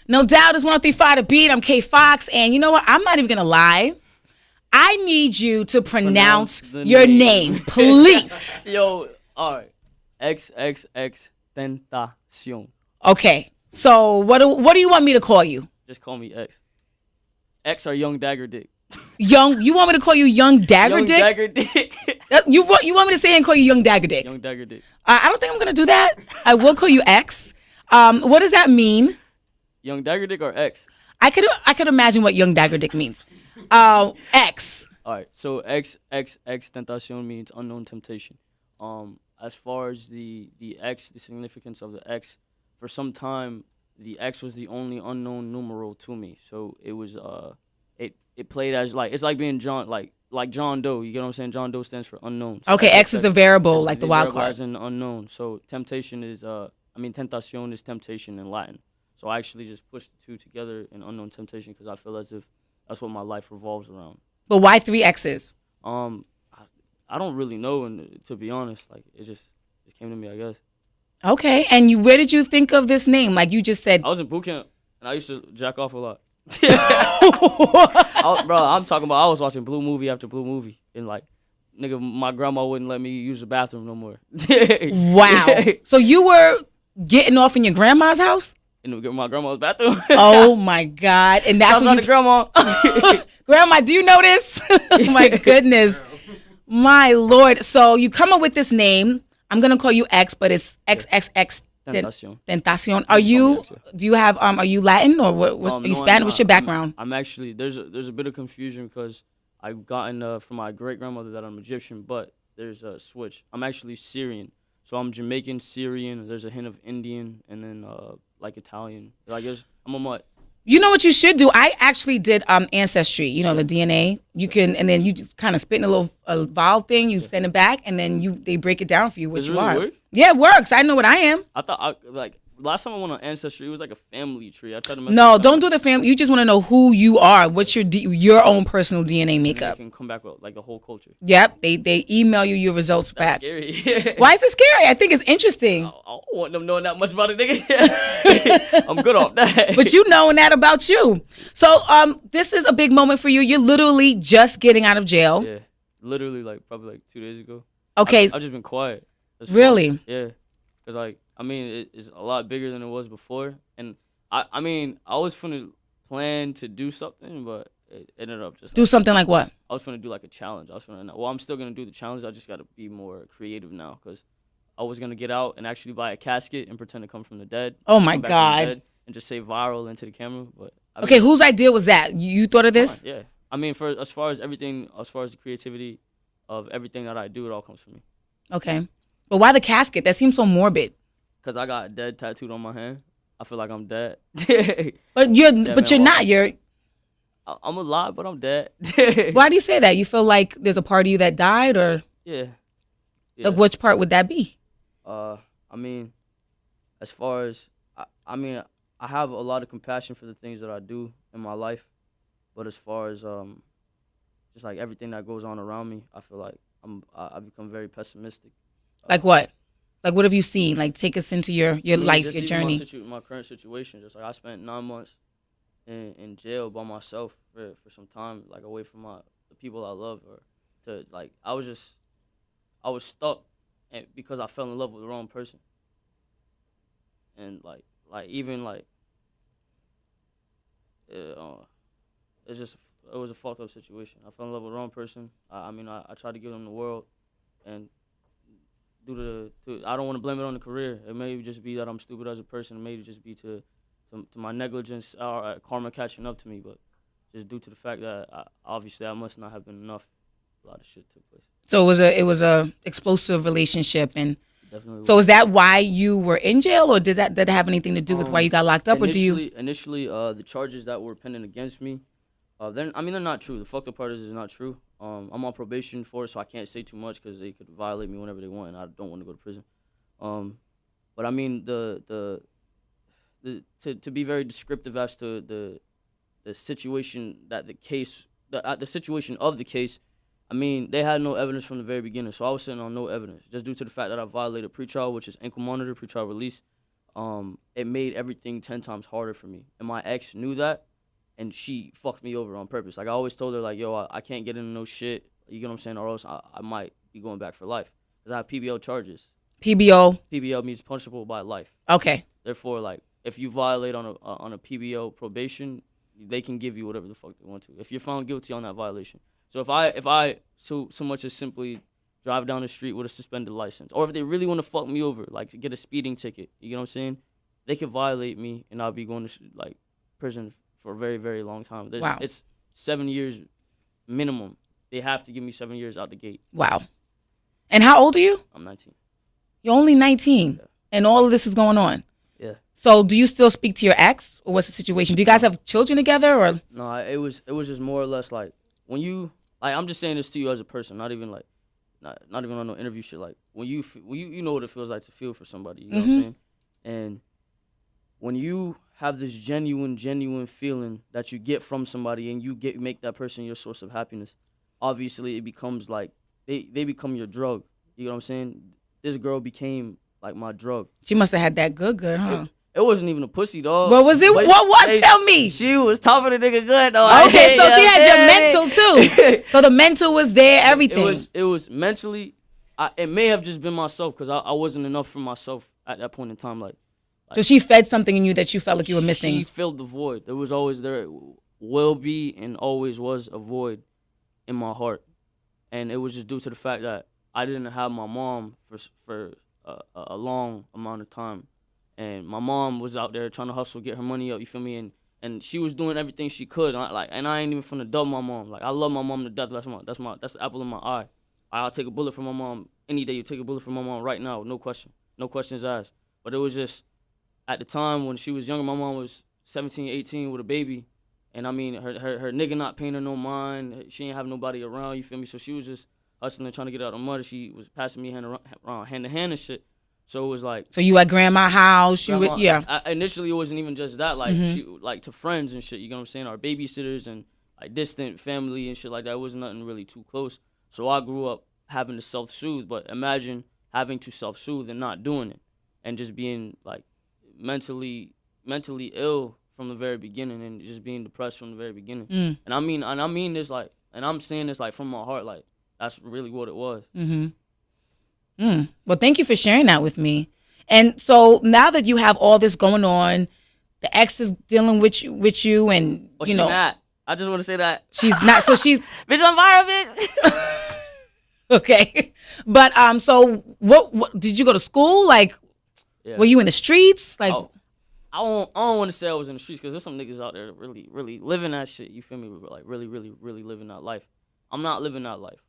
No doubt is 1035 The Beat. I'm K Fox. And you know what? I'm not even going to lie. I need you to pronounce your name, please. Yo, all right. Xxxtentacion. Okay. So what do you want me to call you? Just call me X. X or Young Dagger Dick. You want me to call you Young Dagger Young Dick? Dagger Dick. You want me to say and call you Young Dagger Dick? Young Dagger Dick. I don't think I'm going to do that. I will call you X. What does that mean? Young Dagger Dick or X? I could imagine what Young Dagger Dick means. X. All right, so Xxtentacion means unknown temptation. As far as the X, the significance of the X, for some time the X was the only unknown numeral to me. So it was it played as like it's like being John like John Doe. You get what I'm saying? John Doe stands for unknown. So okay, X is the variable, like the wild card. As in unknown. So temptation is tentacion is temptation in Latin. So I actually just pushed the two together in unknown temptation because I feel as if that's what my life revolves around. But why 3 X's? I don't really know, and to be honest, like it just came to me, I guess. Okay, and where did you think of this name? Like you just said. I was in boot camp, and I used to jack off a lot. Bro, I'm talking about I was watching blue movie after blue movie, and like, nigga, my grandma wouldn't let me use the bathroom no more. Wow. So you were getting off in your grandma's house? In my grandma's bathroom. Oh my God! And that's what grandma. Grandma, do you know this? Oh my goodness, my Lord! So you come up with this name. I'm gonna call you X, but it's Xxtentacion. Are you? Do you have? Are you Latin or what? Are you Spanish? What's your background? I'm actually there's a bit of confusion because I've gotten from my great grandmother that I'm Egyptian, but there's a switch. I'm actually Syrian, so I'm Jamaican, Syrian. There's a hint of Indian, and then like Italian. I guess I'm a mutt. You know what you should do? I actually did Ancestry, you know, the DNA. You can, and then you just kind of spit in a vial thing, you send it back, and then they break it down for you what you are. Work? Yeah, it works. I know what I am. I thought, last time I went on Ancestry, it was like a family tree. I tried to mess No, don't do the family. You just want to know who you are. What's your own personal DNA makeup. You can come back with like the whole culture. Yep, they email you your results back. Scary. Why is it scary? I think it's interesting. I don't want them knowing that much about it, nigga. I'm good off that. But you knowing that about you. So this is a big moment for you. You're literally just getting out of jail. Yeah, literally probably 2 days ago. Okay. I've just been quiet. Really? Yeah, because it's a lot bigger than it was before, and I was finna plan to do something, but it ended up just do something like what? I was finna do like a challenge. I'm still gonna do the challenge. I just gotta be more creative now because I was gonna get out and actually buy a casket and pretend to come from the dead. Oh my God! And just say viral into the camera. But okay, whose idea was that? You thought of this? Yeah, as far as the creativity of everything that I do, it all comes from me. Okay. But why the casket? That seems so morbid. Because I got dead tattooed on my hand. I feel like I'm dead. But you're not. I'm alive, but I'm dead. Why do you say that? You feel like there's a part of you that died, or? Yeah. Like which part would that be? As far as I have a lot of compassion for the things that I do in my life, but as far as just like everything that goes on around me, I feel like I become very pessimistic. Like what? Like what have you seen? Like take us into your life, your journey. My current situation, just like I spent 9 months in jail by myself for some time, like away from the people I love, or to like I was stuck, and because I fell in love with the wrong person, and it was a fucked up situation. I fell in love with the wrong person. I tried to give them the world, and I don't want to blame it on the career. It may just be that I'm stupid as a person. It may just be to my negligence or karma catching up to me. But just due to the fact that obviously I must not have been enough, a lot of shit took place. So it was a explosive relationship, and definitely. So is that why you were in jail, or did it have anything to do with why you got locked up, Initially, the charges that were pending against me, they're not true. The fucked up part is it's not true. I'm on probation for it, so I can't say too much because they could violate me whenever they want, and I don't want to go to prison. But I mean to be very descriptive as to the situation that the situation of the case. I mean, they had no evidence from the very beginning, so I was sitting on no evidence just due to the fact that I violated pretrial, which is ankle monitor, pretrial release. it made everything 10 times harder for me. And my ex knew that, and she fucked me over on purpose. Like, I always told her, like, yo, I can't get into no shit, you get what I'm saying, or else I might be going back for life. Because I have PBO charges. PBO means punishable by life. Okay. Therefore, like, if you violate on a PBO probation, they can give you whatever the fuck they want to, if you're found guilty on that violation. So if I so much as simply drive down the street with a suspended license, or if they really want to fuck me over, like get a speeding ticket, you know what I'm saying, they could violate me and I'll be going to like prison for a very, very long time. Wow. It's 7 years minimum. They have to give me 7 years out the gate. Wow. And how old are you? I'm 19. You're only 19, yeah. And all of this is going on. Yeah. So do you still speak to your ex, or what's the situation? Do you guys have children together, or? No, it was just more or less like, when you, like, I'm just saying this to you as a person, not even like, not even on no interview shit. Like, when you know what it feels like to feel for somebody, you know what I'm saying? And when you have this genuine feeling that you get from somebody, and you make that person your source of happiness, obviously it becomes like, they become your drug. You know what I'm saying? This girl became like my drug. She must have had that good, huh? It wasn't even a pussy, dog. What was it? What? Tell me. She was topping the nigga good, though. Okay, so she had your mental too. So the mental was there, everything. It was mentally. It may have just been myself, because I wasn't enough for myself at that point in time. Like, so she fed something in you that you felt like you were missing. She filled the void. There will be and always was a void in my heart, and it was just due to the fact that I didn't have my mom for a long amount of time. And my mom was out there trying to hustle, get her money up, you feel me? And she was doing everything she could. And I ain't even finna dub my mom. Like, I love my mom to death. That's the apple in my eye. I'll take a bullet for my mom any day. You take a bullet for my mom right now, no question. No questions asked. But it was just, at the time when she was younger, my mom was 17, 18 with a baby. And I mean, her nigga not paying her no mind. She ain't have nobody around, you feel me? So she was just hustling, trying to get out of the mud. She was passing me hand to hand and shit. So it was like. So you at grandma's house? Yeah. Initially, it wasn't even just that. Like, she, like, to friends and shit, you know what I'm saying? Our babysitters and, like, distant family and shit like that. It wasn't nothing really too close. So I grew up having to self-soothe. But imagine having to self-soothe and not doing it. And just being, like, mentally ill from the very beginning, and just being depressed from the very beginning. And I mean this, like, and I'm saying this, like, from my heart, like, that's really what it was. Well, thank you for sharing that with me. And so now that you have all this going on, the ex is dealing with you, and you know. She's not. I just want to say that she's not. So she's bitch on fire, bitch. Okay, but so what did you go to school? Like, were you in the streets? Like, I don't want to say I was in the streets, because there's some niggas out there that really living that shit. You feel me? Like, really living that life. I'm not living that life.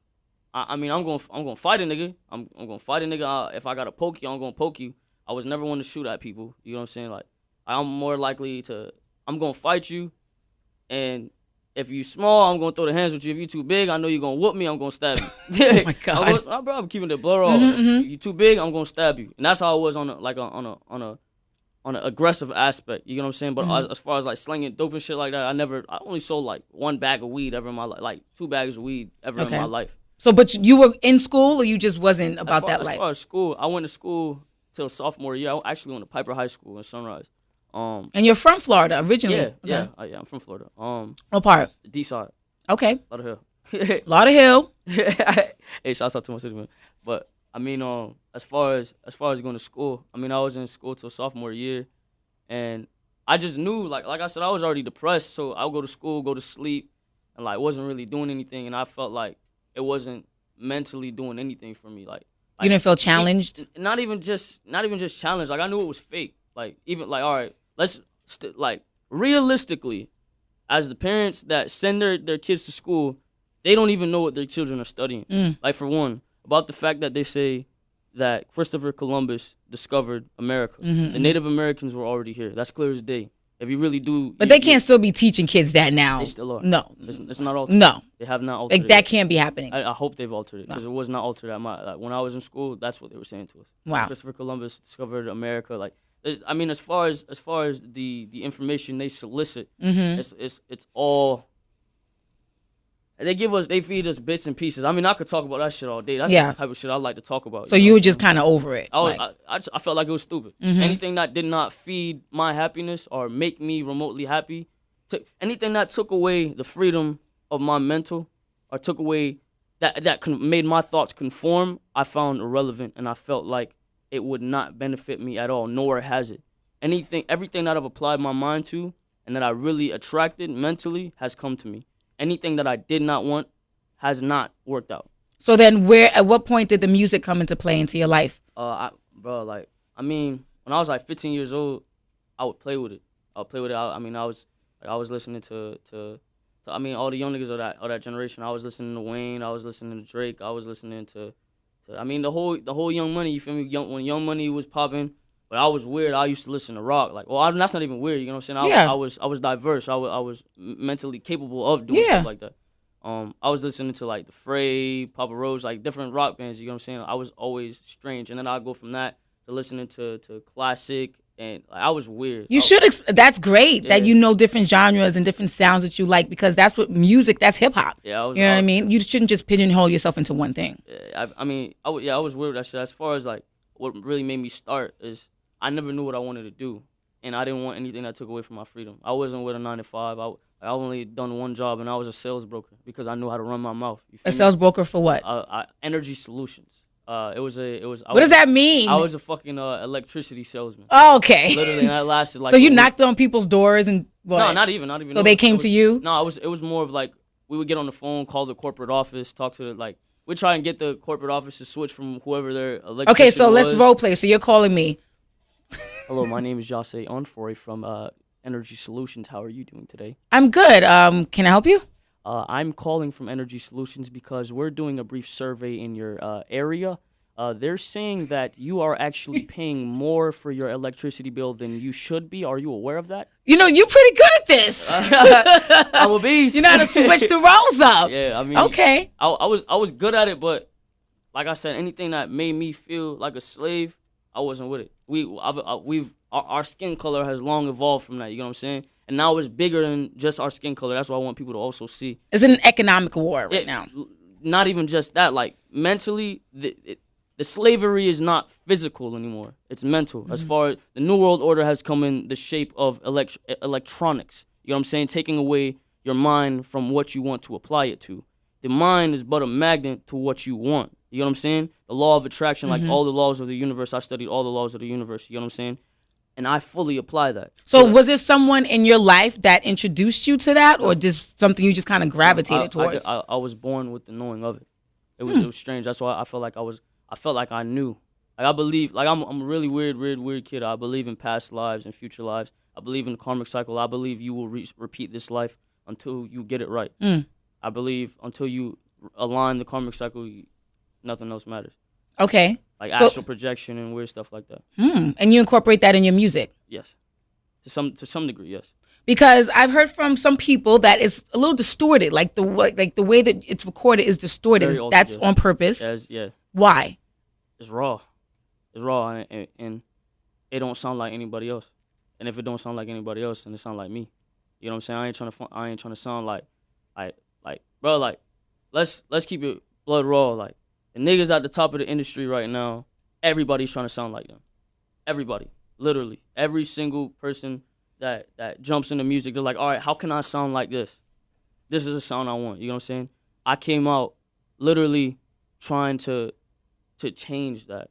I mean, I'm gonna fight a nigga. I'm gonna fight a nigga. If I gotta poke you, I'm gonna poke you. I was never one to shoot at people. You know what I'm saying? Like, I'm more likely to. I'm gonna fight you, and if you small, I'm gonna throw the hands with you. If you too big, I know you're gonna whoop me. I'm gonna stab you. Oh my God, I'm keeping the blood off. If you too big, I'm gonna stab you. And that's how I was on an aggressive aspect. You know what I'm saying? But as far as like slinging dope and shit like that, I only sold like 1 bag of weed ever in my life, like 2 bags of weed ever in my life. So, but you were in school, or you just wasn't about that life? As far as school, I went to school till sophomore year. I actually went to Piper High School in Sunrise. And you're from Florida originally? Yeah, I'm from Florida. What part? D side. Okay. Lauderhill. Lauderhill. Hey, shouts out to my city, man. But I mean, as far as going to school, I mean, I was in school till sophomore year, and I just knew, like I said, I was already depressed. So I would go to school, go to sleep, and like wasn't really doing anything, and I felt like it wasn't mentally doing anything for me. Like you didn't feel challenged? Not even just challenged. Like, I knew it was fake. Like, even like, all right, let's like realistically, as the parents that send their kids to school, they don't even know what their children are studying. Like, for one, about the fact that they say that Christopher Columbus discovered America. The Native Americans were already here. That's clear as day. If you really do, but they can't still be teaching kids that now. They still are. No, it's not altered. No, they have not altered. Like, that can't be happening. I hope they've altered it, because it was not altered at my. Like, when I was in school, that's what they were saying to us. Wow. Christopher Columbus discovered America. Like, I mean, as far as the information they solicit, it's all They feed us bits and pieces. I mean, I could talk about that shit all day. That's the type of shit I like to talk about. So you were just kind of over it. I felt like it was stupid. Anything that did not feed my happiness or make me remotely happy, anything that took away the freedom of my mental or took away that made my thoughts conform, I found irrelevant, and I felt like it would not benefit me at all, nor has it. Everything that I've applied my mind to and that I really attracted mentally has come to me. Anything that I did not want has not worked out. So then at what point did the music come into play into your life? When I was like 15 years old, I would play with it. I was listening to all the young niggas of that generation. I was listening to Wayne. I was listening to Drake. I was listening to the whole Young Money. You feel me? When Young Money was popping, but I was weird. I used to listen to rock. That's not even weird. You know what I'm saying? I was diverse. I was mentally capable of doing stuff like that. I was listening to like the Fray, Papa Roach, like different rock bands. You know what I'm saying? I was always strange, and then I'd go from that to listening to classic. And I was weird. That's great that you know different genres and different sounds that you like, because that's what music, that's hip hop. Yeah, you know what I mean? You shouldn't just pigeonhole yourself into one thing. Yeah, I was weird with that shit. As far as like what really made me start is I never knew what I wanted to do, and I didn't want anything that took away from my freedom. I wasn't with a 9-to-5. I only done one job, and I was a sales broker because I knew how to run my mouth. Sales broker for what? Energy Solutions. What does that mean? I was a fucking electricity salesman. Oh, okay. Literally, and that lasted like. So you knocked on people's doors and what? No, not even. So they came to you? No, it was more of like we would get on the phone, call the corporate office, talk to we try and get the corporate office to switch from whoever their electrician Okay, so was. let's role play. So you're calling me. Hello, my name is Jose Onfoy from Energy Solutions. How are you doing today? I'm good. Can I help you? I'm calling from Energy Solutions because we're doing a brief survey in your area. They're saying that you are actually paying more for your electricity bill than you should be. Are you aware of that? You know, you're pretty good at this. I'm a beast. You know how to switch the roles up. Yeah, I mean. Okay. I was good at it, but like I said, anything that made me feel like a slave, I wasn't with it. Our skin color has long evolved from that. You know what I'm saying? And now it's bigger than just our skin color. That's what I want people to also see. It's an economic war right now. Not even just that. Like mentally, the slavery is not physical anymore. It's mental. Mm-hmm. As far as the New World Order has come in the shape of electronics. You know what I'm saying? Taking away your mind from what you want to apply it to. The mind is but a magnet to what you want. You know what I'm saying? The law of attraction, like all the laws of the universe. I studied all the laws of the universe. You know what I'm saying? And I fully apply that. So was there someone in your life that introduced you to that, or just something you just kind of gravitated towards? I was born with the knowing of it. It was strange. That's why I felt like I knew. Like I believe, like I'm a really weird kid. I believe in past lives and future lives. I believe in the karmic cycle. I believe you will repeat this life until you get it right. I believe until you align the karmic cycle, nothing else matters. Okay. Like astral projection and weird stuff like that. And you incorporate that in your music? Yes. To some degree, yes. Because I've heard from some people that it's a little distorted. Like the way that it's recorded is distorted. That's on purpose. Yeah. Why? It's raw. It's raw, and it don't sound like anybody else. And if it don't sound like anybody else, then it sound like me. You know what I'm saying? I ain't trying to sound like bro. Like let's keep it blood raw. Like the niggas at the top of the industry right now, everybody's trying to sound like them. Everybody, literally, every single person that jumps into music, they're like, all right, how can I sound like this? This is the sound I want. You know what I'm saying? I came out literally trying to change that.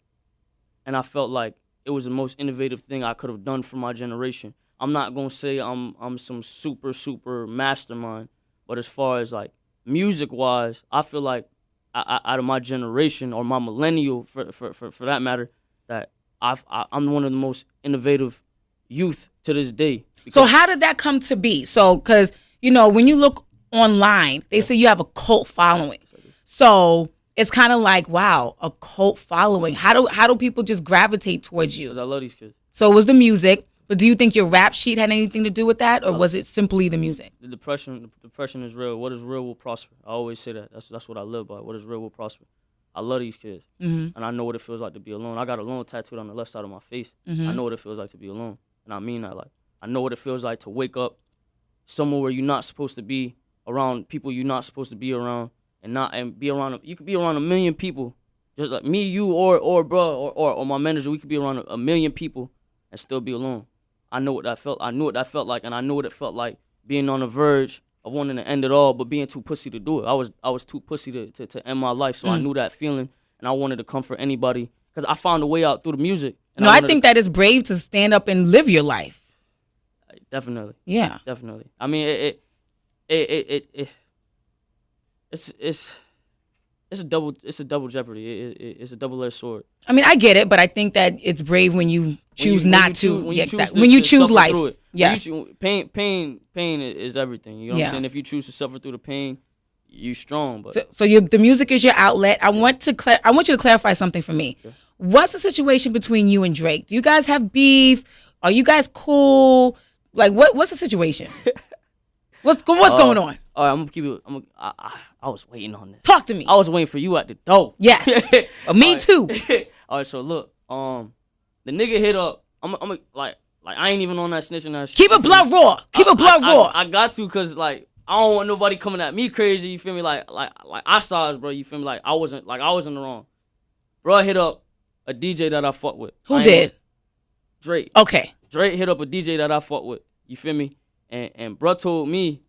And I felt like it was the most innovative thing I could have done for my generation. I'm not going to say I'm some super mastermind, but as far as like music-wise, I feel like out of my generation or my millennial, for that matter, that I'm one of the most innovative youth to this day. So how did that come to be? So, because, you know, when you look online, they say you have a cult following. So it's kind of like, wow, a cult following. How do people just gravitate towards you? Because I love these kids. So it was the music, but do you think your rap sheet had anything to do with that, or was it simply the music? The depression is real. What is real will prosper. I always say that. That's what I live by. What is real will prosper. I love these kids, and I know what it feels like to be alone. I got alone tattooed on the left side of my face. I know what it feels like to be alone, and I mean that. Like I know what it feels like to wake up somewhere where you're not supposed to be, around people you're not supposed to be around, and be around. You could be around 1 million people, just like me, you, or bro, or my manager. We could be around 1 million people and still be alone. I know what that felt. I knew what that felt like, and I knew what it felt like being on the verge of wanting to end it all, but being too pussy to do it. I was too pussy to end my life, so I knew that feeling, and I wanted to comfort anybody because I found a way out through the music. No, I think that it's brave to stand up and live your life. Definitely. Yeah. Definitely. I mean, it's a double jeopardy. It's a double-edged sword. I mean, I get it, but I think that it's brave when you choose not to. When you choose life. Yeah. Pain is everything. You know what I'm saying? If you choose to suffer through the pain, you strong. But so the music is your outlet. I want you to clarify something for me. Yeah. What's the situation between you and Drake? Do you guys have beef? Are you guys cool? Like, what's the situation? What's going on? All right, I'm gonna keep it. I was waiting on this. Talk to me. I was waiting for you at the door. Yes, me too. All right, so look, the nigga hit up. I'm like I ain't even on that snitching that shit. Keep it blood raw. Keep it blood raw. I got to, cause like I don't want nobody coming at me crazy. You feel me? Like I saw it, bro. You feel me? Like I wasn't in the wrong. Bro hit up a DJ that I fuck with. Who did? Drake. Okay. Drake hit up a DJ that I fuck with. You feel me? And bro told me,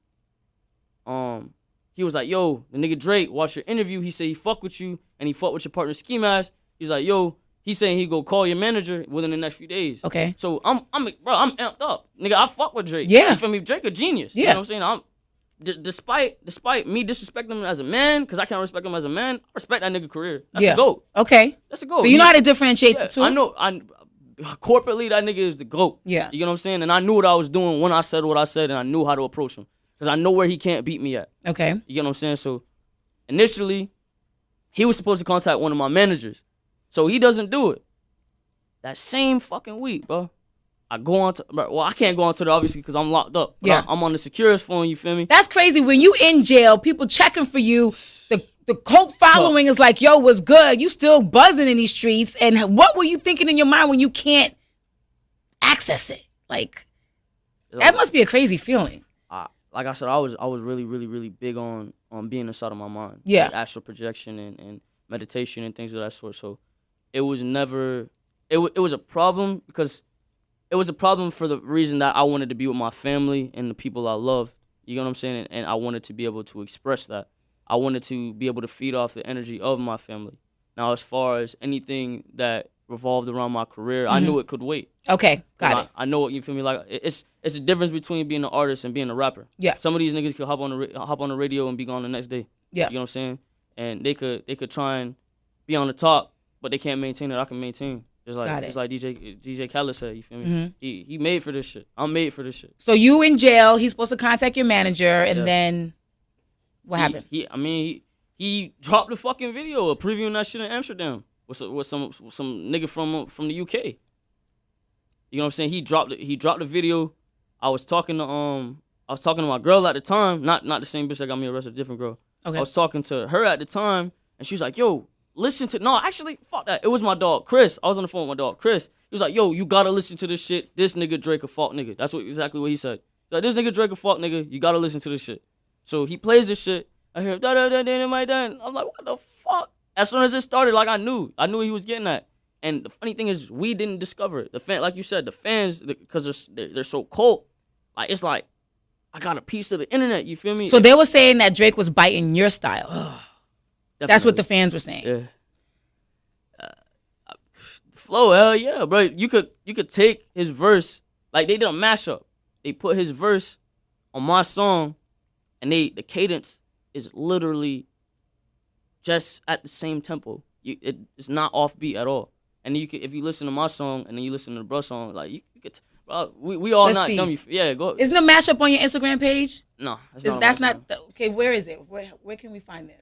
he was like, yo, the nigga Drake watched your interview. He said he fuck with you and he fuck with your partner Ski Mask. He's like, yo, he's saying he go call your manager within the next few days. Okay. So I'm amped up. Nigga, I fuck with Drake. Yeah. You feel me? Drake a genius. Yeah. You know what I'm saying? Despite me disrespecting him as a man, because I can't respect him as a man, I respect that nigga career. That's a GOAT. Okay. That's a GOAT. So you know how to differentiate the two? I know. Corporately, that nigga is the GOAT. Yeah. You know what I'm saying? And I knew what I was doing when I said what I said, and I knew how to approach him. Because I know where he can't beat me at. Okay. You get what I'm saying? So, initially, he was supposed to contact one of my managers. So, he doesn't do it. That same fucking week, bro, I go on to, well, I can't go on to it, obviously, because I'm locked up. But I'm on the Securus phone, you feel me? That's crazy. When you in jail, people checking for you. The cult following is like, yo, what's good? You still buzzing in these streets. And what were you thinking in your mind when you can't access it? Like, that must be a crazy feeling. Like I said, I was really, really, really big on being inside of my mind. Yeah. Like astral projection and meditation and things of that sort. So it was never, it was a problem because it was a problem for the reason that I wanted to be with my family and the people I love. You know what I'm saying? And I wanted to be able to express that. I wanted to be able to feed off the energy of my family. Now, as far as anything that revolved around my career, I knew it could wait. Okay, got it. I know what you feel me like. It's a difference between being an artist and being a rapper. Yeah. Some of these niggas could hop on the radio and be gone the next day. Yeah. You know what I'm saying? And they could try and be on the top, but they can't maintain it. I can maintain. Just like DJ Khaled said, you feel me? Mm-hmm. He made for this shit. I'm made for this shit. So you in jail? He's supposed to contact your manager, and then what happened? He dropped the fucking video previewing that shit in Amsterdam with some nigga from the UK. You know what I'm saying? He dropped the video. I was talking to my girl at the time, not the same bitch that got me arrested, a different girl. Okay. I was talking to her at the time, and she was like, "Yo, fuck that. It was my dog Chris. I was on the phone with my dog Chris. He was like, "Yo, you gotta listen to this shit. This nigga Drake a fuck nigga." That's exactly what he said. He's like, "This nigga Drake a fuck nigga. You gotta listen to this shit." So he plays this shit. I hear da da da da my dad. I'm like, what the fuck? As soon as it started, like I knew what he was getting at. And the funny thing is, we didn't discover it. Like you said, the fans, because they're so cold. Like it's like I got a piece of the internet. You feel me? So they were saying that Drake was biting your style. That's what the fans were saying. Yeah. Flow, hell yeah, bro. You could take his verse, like they did a mashup. They put his verse on my song, and the cadence is literally just at the same tempo. It's not offbeat at all. And if you listen to my song and then you listen to the bruh song, like you could, bro, we all not dumb. Yeah, go. Isn't the mashup on your Instagram page? No, that's not. Okay, where is it? Where can we find this?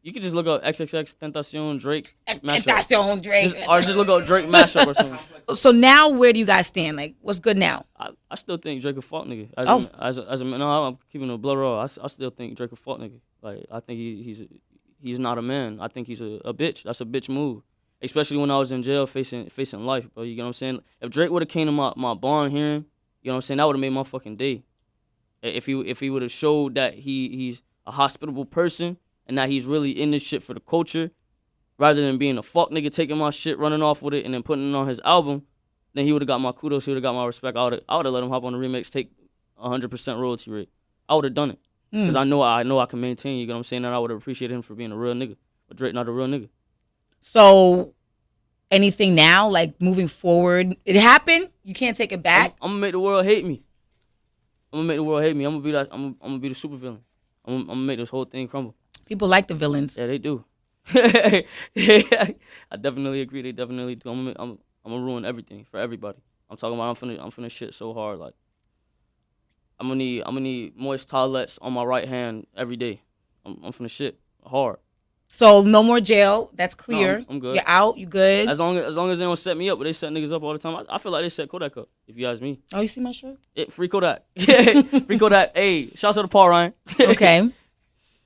You could just look up Xxxtentacion Drake mashup. Xxxtentacion Drake. Or just look up Drake mashup or something. So now, where do you guys stand? Like, what's good now? I still think Drake a fuck nigga. I'm keeping a blood raw. I still think Drake a fuck nigga. Like I think he's not a man. I think he's a bitch. That's a bitch move. Especially when I was in jail facing life, bro. You know what I'm saying? If Drake would have came to my barn hearing, you know what I'm saying, that would have made my fucking day. If he would have showed that he's a hospitable person and that he's really in this shit for the culture, rather than being a fuck nigga taking my shit, running off with it, and then putting it on his album, then he would have got my kudos. He would have got my respect. I would have let him hop on the remix, take 100% royalty rate. I would have done it because I know I can maintain. You know what I'm saying? And I would have appreciated him for being a real nigga. But Drake not a real nigga. So, anything now, like moving forward, it happened. You can't take it back. I'm gonna make the world hate me. I'm gonna be that. I'm gonna be the super villain. I'm gonna make this whole thing crumble. People like the villains. Yeah, they do. I definitely agree. They definitely do. I'm gonna ruin everything for everybody. I'm talking about. I'm finna shit so hard. Like I'm gonna need moist towelettes on my right hand every day. I'm finna shit hard. So no more jail. That's clear. No, I'm good. You're out. You good? As long as they don't set me up, but they set niggas up all the time. I feel like they set Kodak up. If you ask me. Oh, you see my shirt? Free Kodak. Free Kodak. Hey, shouts out to Paul Ryan. Okay.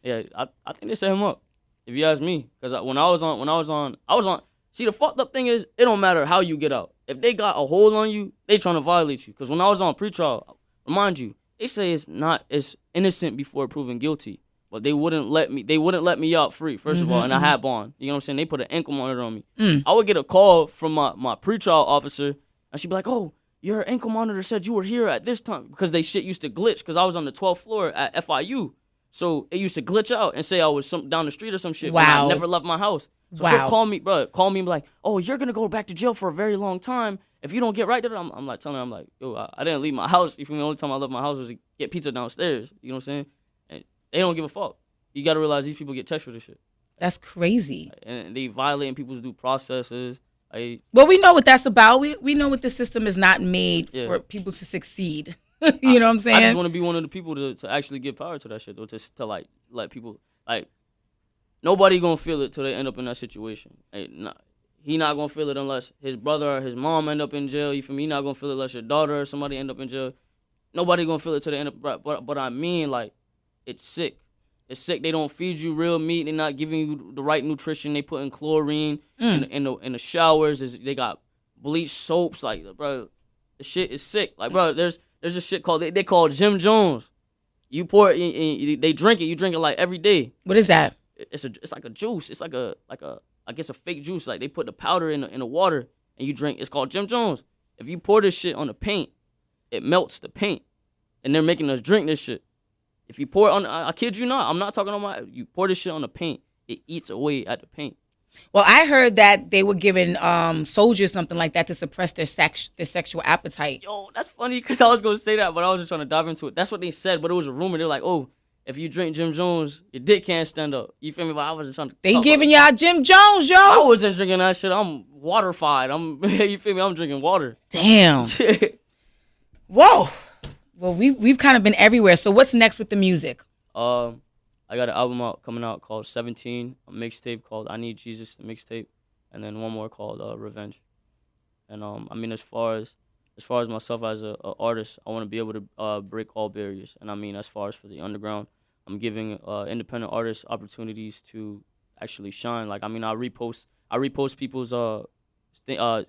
Yeah, I think they set him up. If you ask me, because when I was on. See, the fucked up thing is, it don't matter how you get out. If they got a hold on you, they trying to violate you. Because when I was on pretrial, remind you, they say it's innocent before proven guilty. But they wouldn't let me out free, first of all, and I had bond. You know what I'm saying? They put an ankle monitor on me. I would get a call from my pretrial officer, and she'd be like, oh, your ankle monitor said you were here at this time. Because they shit used to glitch, because I was on the 12th floor at FIU. So it used to glitch out and say I was down the street or some shit. Wow. I never left my house. So she'll call me and be like, oh, you're going to go back to jail for a very long time. If you don't get right, I'm like telling her, I'm like, yo, I didn't leave my house. You feel me? The only time I left my house was to get pizza downstairs. You know what I'm saying? And they don't give a fuck. You got to realize these people get touched for this shit. That's crazy. And they violating people's due processes. Well, we know what that's about. We know what the system is not made for people to succeed. You know what I'm saying? I just want to be one of the people to actually give power to that shit, though, to like let people, like, nobody gonna feel it till they end up in that situation. He not gonna feel it unless his brother or his mom end up in jail. You feel me? He not gonna feel it unless your daughter or somebody end up in jail. Nobody gonna feel it till they end up. But I mean, like, it's sick. It's sick. They don't feed you real meat. They're not giving you the right nutrition. They put in chlorine in the showers. They got bleach soaps. Like, bro, the shit is sick. Like, bro, there's a shit called they call Jim Jones. You pour it, they drink it. You drink it like every day. What is that? It's like a juice. It's like a I guess a fake juice. Like they put the powder in the water and you drink. It's called Jim Jones. If you pour this shit on the paint, it melts the paint, and they're making us drink this shit. If you pour it on, I kid you not, I'm not talking on you pour this shit on the paint, it eats away at the paint. Well, I heard that they were giving soldiers something like that to suppress their sexual appetite. Yo, that's funny because I was going to say that, but I was just trying to dive into it. That's what they said, but it was a rumor. They're like, oh, if you drink Jim Jones, your dick can't stand up. You feel me? But I wasn't trying to. They giving y'all Jim Jones, yo. I wasn't drinking that shit. I'm waterified. You feel me? I'm drinking water. Damn. Whoa. Well, we've kind of been everywhere. So what's next with the music? I got an album coming out called 17, a mixtape called I Need Jesus, the mixtape, and then one more called Revenge. And I mean, as far as myself as a artist, I want to be able to break all barriers. And I mean, as far as for the underground, I'm giving independent artists opportunities to actually shine. Like, I mean, I repost people's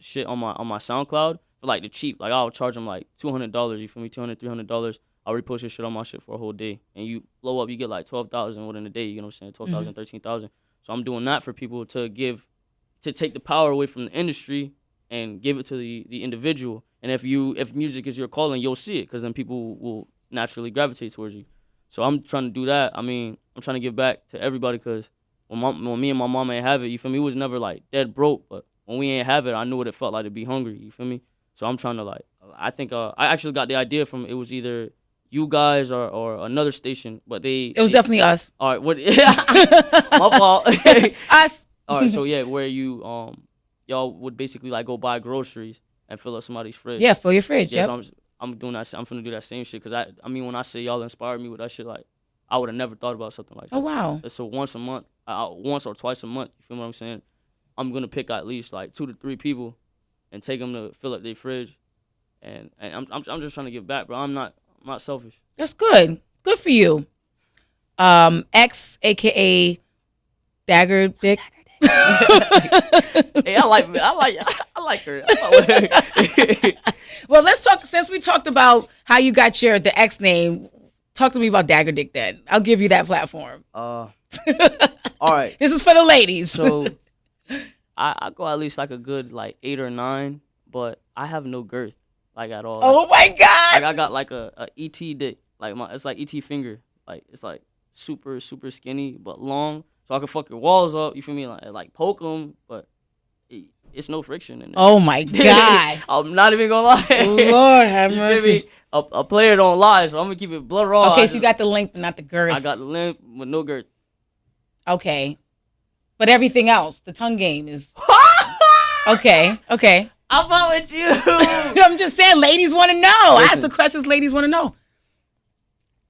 shit on my SoundCloud for like the cheap. Like, I'll charge them like $200. You feel me? $200, $300. I'll repost your shit on my shit for a whole day, and you blow up. You get like 12,000 within a day. You know what I'm saying? 12,000, 13,000. So I'm doing that for people to take the power away from the industry and give it to the individual. And if music is your calling, you'll see it, because then people will naturally gravitate towards you. So I'm trying to do that. I mean, I'm trying to give back to everybody, because when me and my mom ain't have it, you feel me? We was never like dead broke, but when we ain't have it, I knew what it felt like to be hungry. You feel me? So I'm trying to like, I think I actually got the idea from, it was either you guys or another station, but it was definitely us. All right, what? My fault. Us. All right, so yeah, where you y'all would basically like go buy groceries and fill up somebody's fridge. Yeah, fill your fridge. Yeah, yep. So I'm doing that. I'm finna do that same shit, because I mean, when I say y'all inspired me with that shit, like, I would have never thought about something like that. Oh wow. So once a month, once or twice a month, you feel what I'm saying? I'm gonna pick at least like 2 to 3 people and take them to fill up their fridge, and I'm just trying to give back, bro. I'm not selfish. That's good. Good for you. X, aka Dagger Dick. Hey, I like her. Well, let's talk, since we talked about how you got the X name. talk to me about Dagger Dick then. I'll give you that platform. All right. This is for the ladies. So I go at least like a good like 8 or 9, but I have no girth like at all. Oh my God! Like I got like a ET dick, like it's like ET finger, like it's like super skinny but long, so I can fuck your walls up. You feel me? Like poke them, but it's no friction in there. Oh my God! I'm not even gonna lie. Lord have mercy. A player don't lie, so I'm gonna keep it blood raw. Okay, so you got the length but not the girth. I got the length with no girth. Okay. But everything else, the tongue game is... Okay. I'm out with you. I'm just saying, ladies want to know. Listen, ask the questions ladies want to know.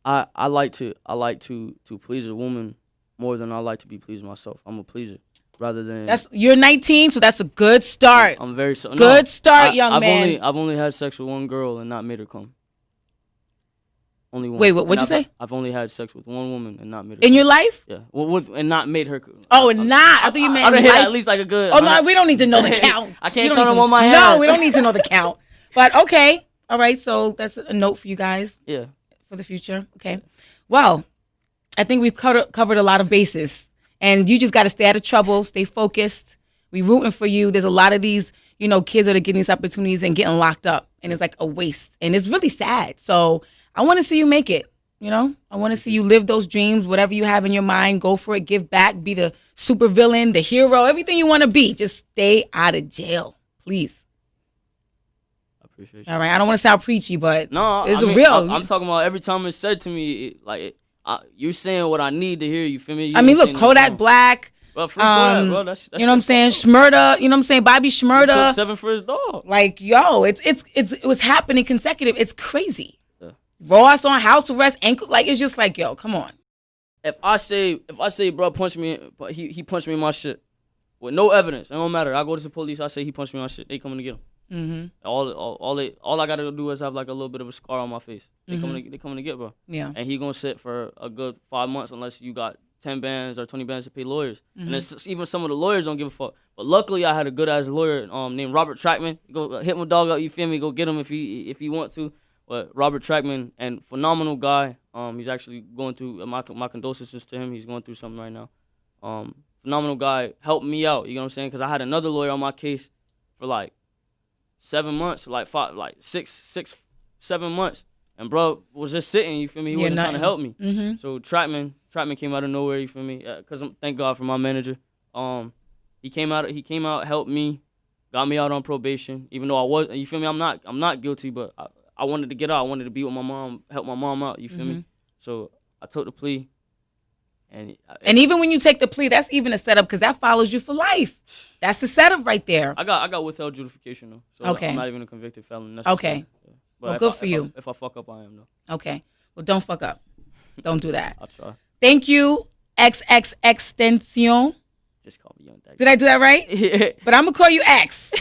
I like to please a woman more than I like to be pleased myself. I'm a pleaser rather than... You're 19, so that's a good start. I'm very... Good start, young man. I've only had sex with one girl and not made her come. Only one. Wait, what'd you say? I've only had sex with one woman and not made her. In your life? Yeah. Well, and not made her. Oh, and not? I thought you meant I hit at least like a good... Oh, no, we don't need to know the count. I can't count them on my hands. No, we don't need to know the count. But, okay. All right, so that's a note for you guys. Yeah. For the future. Okay. Well, I think we've covered a lot of bases. And you just got to stay out of trouble, stay focused. We rooting for you. There's a lot of these, kids that are getting these opportunities and getting locked up. And it's like a waste. And it's really sad. So... I want to see you make it, I want to see you live those dreams, whatever you have in your mind, go for it, give back, be the super villain, the hero, everything you want to be. Just stay out of jail, please. I appreciate you. All right, I don't want to sound preachy, but it's real. I'm talking about every time it's said to me, you're saying what I need to hear, you feel me? Look, Kodak Black. Well, free Kodak, bro. That's you know what I'm saying? Shmurda, you know what I'm saying? Bobby Shmurda. He took 7 for his dog. It was happening consecutive. It's crazy. Ross on house arrest, ankle, it's just like, yo, come on. If I say, bro, punched me, he punched me in my shit with no evidence, it don't matter. I go to the police, I say he punched me in my shit. They coming to get him. Mm-hmm. All I gotta do is have like a little bit of a scar on my face. They coming to get, bro. Yeah. And he gonna sit for a good 5 months unless you got 10 bands or 20 bands to pay lawyers. And it's, even some of the lawyers don't give a fuck. But luckily, I had a good ass lawyer named Robert Trackman. Go hit my dog up, you feel me? Go get him if he want to. But Robert Trackman, and phenomenal guy. He's actually going through, my condolences to him. He's going through something right now. Phenomenal guy, helped me out, you know what I'm saying? Because I had another lawyer on my case for like 7 months, like 7 months. And bro was just sitting, you feel me? He wasn't trying to help me. Mm-hmm. So Trackman came out of nowhere, you feel me? Because thank God for my manager. He came out, helped me, got me out on probation. Even though I was, you feel me? I'm not guilty, but I wanted to get out. I wanted to be with my mom, help my mom out. You feel me? So I took the plea, and even when you take the plea, that's even a setup because that follows you for life. That's the setup right there. I got withheld justification though, so okay. I'm not even a convicted felon. Okay, yeah. Well, good for you. If I fuck up, I am though. Okay, well, don't fuck up. Don't do that. I'll try. Thank you, Xxxtentacion. Just call me Young Dag. Did I do that right? Yeah. But I'm gonna call you X.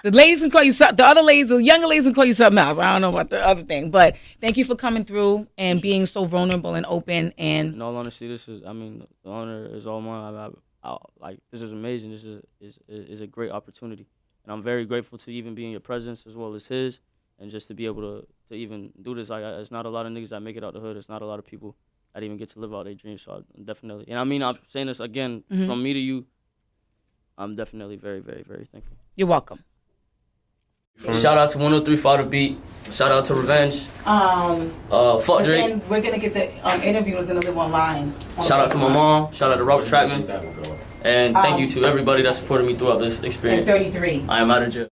The ladies can call you something. The younger ladies can call you something else. I don't know about the other thing, but thank you for coming through and being so vulnerable and open. And in all honesty, the honor is all mine. This is amazing. This is a great opportunity, and I'm very grateful to even be in your presence as well as his, and just to be able to even do this. It's not a lot of niggas that make it out the hood. It's not a lot of people that even get to live out their dreams. So I'm definitely, and I'm saying this again from me to you. I'm definitely very, very, very thankful. You're welcome. Shout out to 103 The Beat. Shout out to Revenge. Fuck Drake. And we're gonna get the interview is gonna live online. Shout out to my mom. Shout out to Robert Trackman. And thank you to everybody that supported me throughout this experience. And 33. I am out of jail.